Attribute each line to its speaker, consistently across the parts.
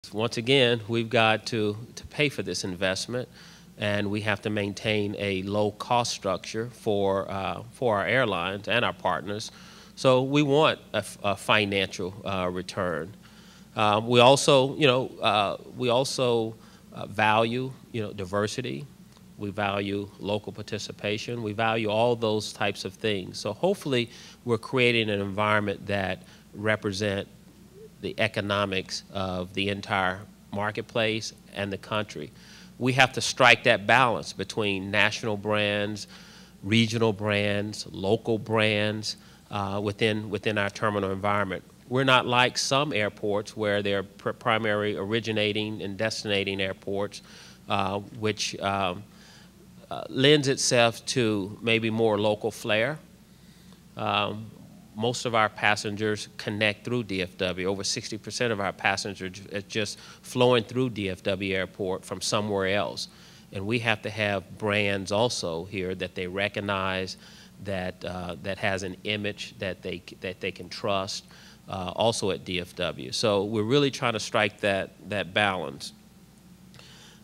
Speaker 1: Once again, we've got to pay for this investment, and we have to maintain a low cost structure for our airlines and our partners. So we want a financial return. We also value diversity. We value local participation. We value all those types of things. So hopefully, we're creating an environment that represent the economics of the entire marketplace and the country. We have to strike that balance between national brands, regional brands, local brands within our terminal environment. We're not like some airports where they're primary originating and destinating airports, which lends itself to maybe more local flair. Most of our passengers connect through DFW. Over 60% of our passengers are just flowing through DFW Airport from somewhere else. And we have to have brands also here that they recognize, that has an image that they can trust, also at DFW. So we're really trying to strike that balance.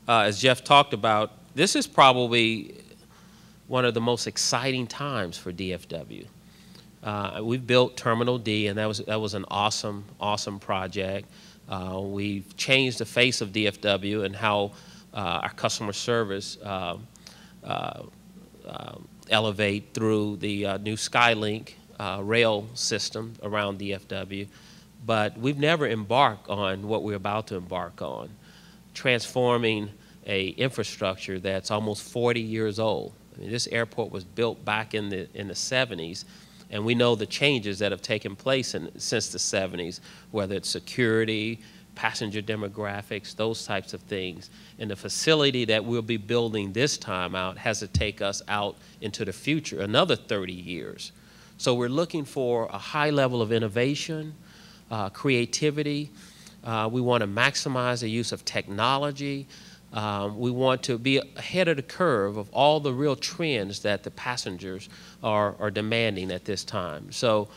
Speaker 1: As Jeff talked about, this is probably one of the most exciting times for DFW. We've built Terminal D, and that was an awesome project. We've changed the face of DFW and how our customer service elevate through the new Skylink rail system around DFW. But we've never embarked on what we're about to embark on, transforming a infrastructure that's almost 40 years old. I mean, this airport was built back in the 70s. And we know the changes that have taken place since the 70s, whether it's security, passenger demographics, those types of things. And the facility that we'll be building this time out has to take us out into the future, another 30 years. So we're looking for a high level of innovation, creativity. We want to maximize the use of technology. We want to be ahead of the curve of all the real trends that the passengers are demanding at this time. So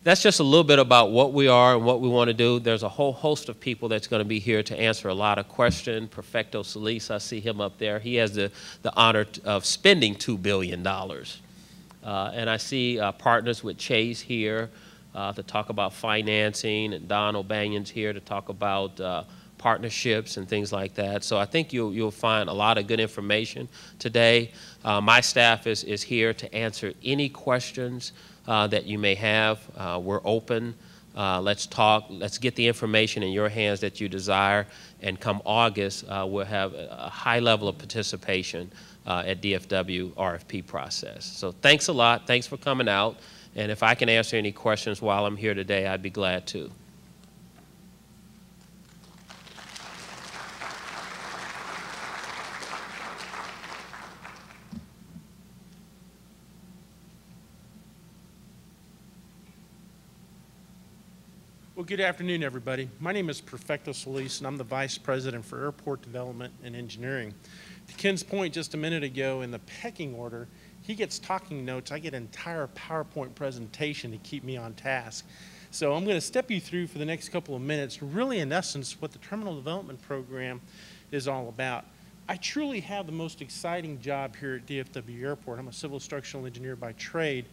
Speaker 1: that's just a little bit about what we are and what we want to do. There's a whole host of people that's going to be here to answer a lot of questions. Perfecto Solis, I see him up there. He has the honor of spending $2 billion. And I see partners with Chase here to talk about financing, and Don O'Banion's here to talk about partnerships and things like that. So I think you'll find a lot of good information today. My staff is here to answer any questions that you may have. We're open. Let's talk. Let's get the information in your hands that you desire. And come August, we'll have a high level of participation at DFW RFP process. So thanks a lot. Thanks for coming out. And if I can answer any questions while I'm here today, I'd be glad to.
Speaker 2: Well, good afternoon, everybody. My name is Perfecto Solis, and I'm the Vice President for Airport Development and Engineering. To Ken's point just a minute ago, in the pecking order, he gets talking notes. I get an entire PowerPoint presentation to keep me on task. So I'm going to step you through for the next couple of minutes, really in essence, what the Terminal Development Program is all about. I truly have the most exciting job here at DFW Airport. I'm a civil structural engineer by trade,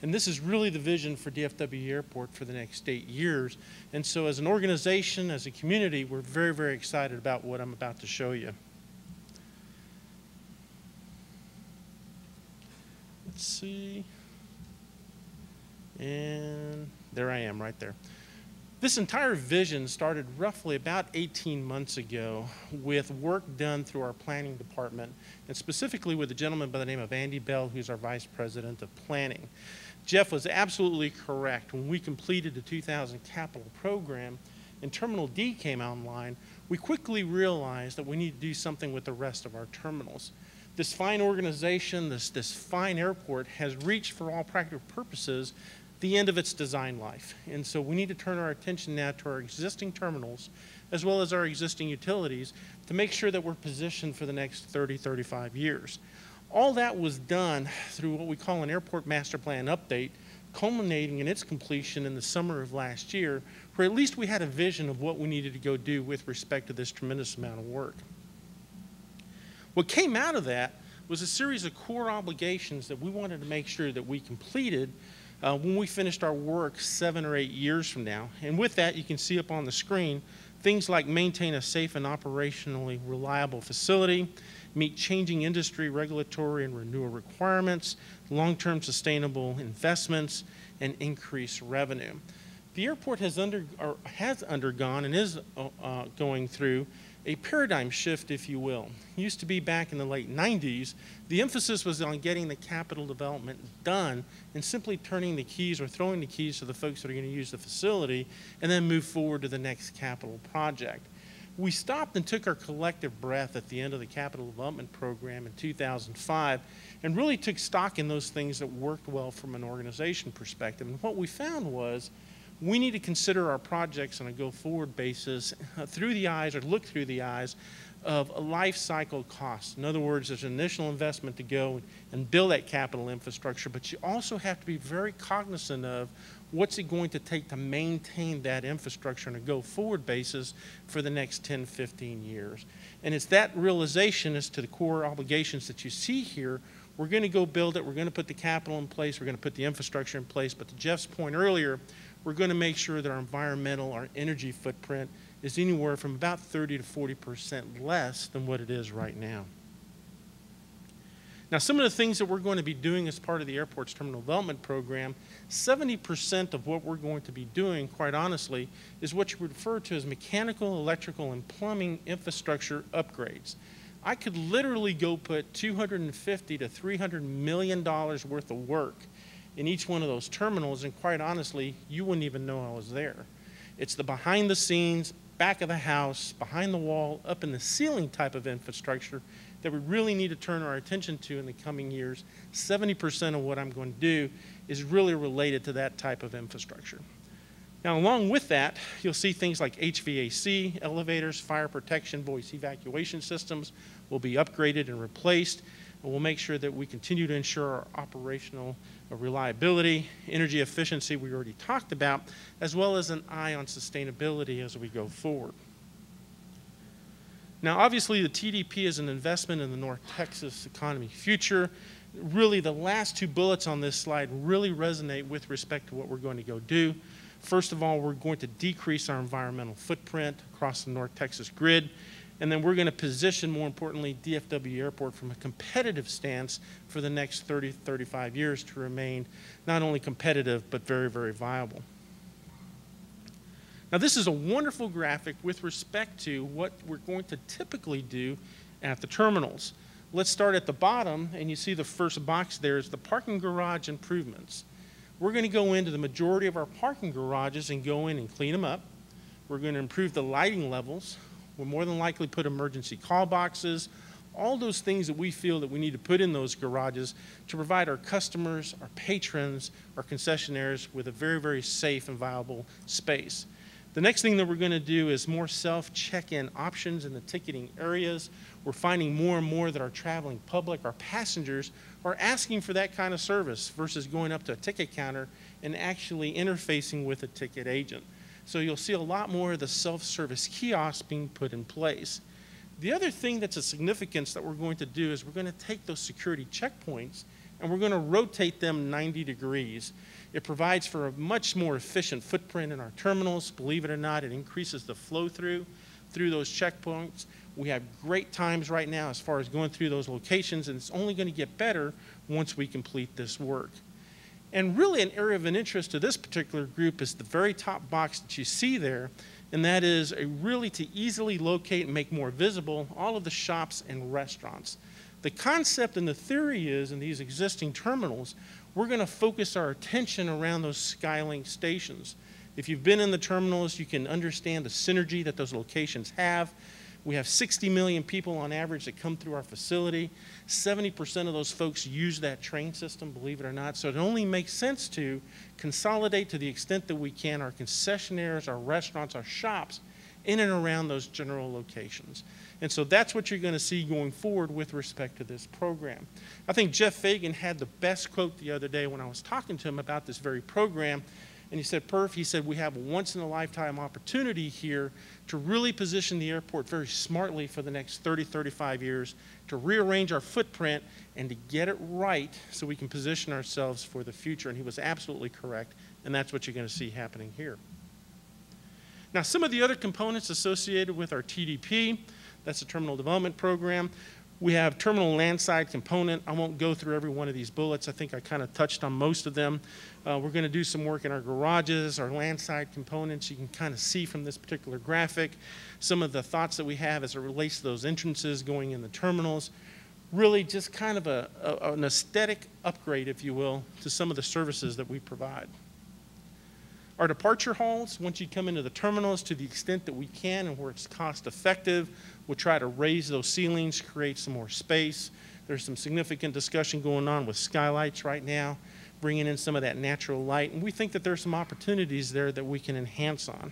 Speaker 2: and this is really the vision for DFW Airport for the next 8 years. And so as an organization, as a community, we're very, very excited about what I'm about to show you. Let's see. And there I am right there. This entire vision started roughly about 18 months ago with work done through our planning department, and specifically with a gentleman by the name of Andy Bell, who's our Vice President of Planning. Jeff was absolutely correct. When we completed the 2000 capital program and Terminal D came online, we quickly realized that we need to do something with the rest of our terminals. This fine organization, this fine airport has reached, for all practical purposes, the end of its design life. And so we need to turn our attention now to our existing terminals as well as our existing utilities to make sure that we're positioned for the next 30, 35 years. All that was done through what we call an Airport Master Plan Update culminating in its completion in the summer of last year, where at least we had a vision of what we needed to go do with respect to this tremendous amount of work. What came out of that was a series of core obligations that we wanted to make sure that we completed when we finished our work 7 or 8 years from now. And with that, you can see up on the screen things like maintain a safe and operationally reliable facility, meet changing industry regulatory and renewal requirements, long-term sustainable investments, and increase revenue. The airport has undergone and is going through a paradigm shift, if you will. It used to be back in the late 90s, the emphasis was on getting the capital development done and simply turning the keys or throwing the keys to the folks that are going to use the facility and then move forward to the next capital project. We stopped and took our collective breath at the end of the capital development program in 2005 and really took stock in those things that worked well from an organization perspective. And what we found was we need to consider our projects on a go-forward basis through the eyes or look through the eyes of a life cycle cost. In other words, there's an initial investment to go and build that capital infrastructure, but you also have to be very cognizant of what's it going to take to maintain that infrastructure on a go-forward basis for the next 10, 15 years. And it's that realization as to the core obligations that you see here. We're going to go build it. We're going to put the capital in place. We're going to put the infrastructure in place. But to Jeff's point earlier, we're going to make sure that our environmental, our energy footprint is anywhere from about 30 to 40% less than what it is right now. Now, some of the things that we're going to be doing as part of the airport's terminal development program, 70% of what we're going to be doing, quite honestly, is what you would refer to as mechanical, electrical, and plumbing infrastructure upgrades. I could literally go put $250 to $300 million worth of work in each one of those terminals, and quite honestly, you wouldn't even know I was there. It's the behind the scenes, back of the house, behind the wall, up in the ceiling type of infrastructure that we really need to turn our attention to in the coming years. 70% of what I'm going to do is really related to that type of infrastructure. Now, along with that, you'll see things like HVAC, elevators, fire protection, voice evacuation systems will be upgraded and replaced. And we'll make sure that we continue to ensure our operational reliability, energy efficiency we already talked about, as well as an eye on sustainability as we go forward. Now, obviously, the TDP is an investment in the North Texas economy future. Really, the last 2 bullets on this slide really resonate with respect to what we're going to go do. First of all, we're going to decrease our environmental footprint across the North Texas grid. And then we're going to position, more importantly, DFW Airport from a competitive stance for the next 30, 35 years to remain not only competitive, but very, very viable. Now, this is a wonderful graphic with respect to what we're going to typically do at the terminals. Let's start at the bottom, and you see the first box there is the parking garage improvements. We're going to go into the majority of our parking garages and go in and clean them up. We're going to improve the lighting levels. We'll more than likely put emergency call boxes, all those things that we feel that we need to put in those garages to provide our customers, our patrons, our concessionaires with a very, very safe and viable space. The next thing that we're going to do is more self-check-in options in the ticketing areas. We're finding more and more that our traveling public, our passengers, are asking for that kind of service versus going up to a ticket counter and actually interfacing with a ticket agent. So you'll see a lot more of the self-service kiosks being put in place. The other thing that's of significance that we're going to do is we're going to take those security checkpoints and we're going to rotate them 90 degrees. It provides for a much more efficient footprint in our terminals. Believe it or not, it increases the flow through those checkpoints. We have great times right now as far as going through those locations, and it's only going to get better once we complete this work. And really an area of an interest to this particular group is the very top box that you see there, and that is really to easily locate and make more visible all of the shops and restaurants. The concept and the theory is in these existing terminals, we're going to focus our attention around those Skylink stations. If you've been in the terminals, you can understand the synergy that those locations have. We have 60 million people on average that come through our facility. 70% of those folks use that train system, believe it or not. So it only makes sense to consolidate to the extent that we can our concessionaires, our restaurants, our shops in and around those general locations. And so that's what you're going to see going forward with respect to this program. I think Jeff Fagan had the best quote the other day when I was talking to him about this very program. And he said, Perf, he said, we have a once-in-a-lifetime opportunity here to really position the airport very smartly for the next 30, 35 years, to rearrange our footprint and to get it right so we can position ourselves for the future. And he was absolutely correct, and that's what you're going to see happening here. Now, some of the other components associated with our TDP, that's the Terminal Development Program. We have terminal landside component. I won't go through every one of these bullets. I think I kind of touched on most of them. We're going to do some work in our garages, our landside components. You can kind of see from this particular graphic some of the thoughts that we have as it relates to those entrances going in the terminals. Really just kind of an aesthetic upgrade, if you will, to some of the services that we provide. Our departure halls, once you come into the terminals, to the extent that we can and where it's cost effective, we'll try to raise those ceilings, create some more space. There's some significant discussion going on with skylights right now, bringing in some of that natural light. And we think that there's some opportunities there that we can enhance on.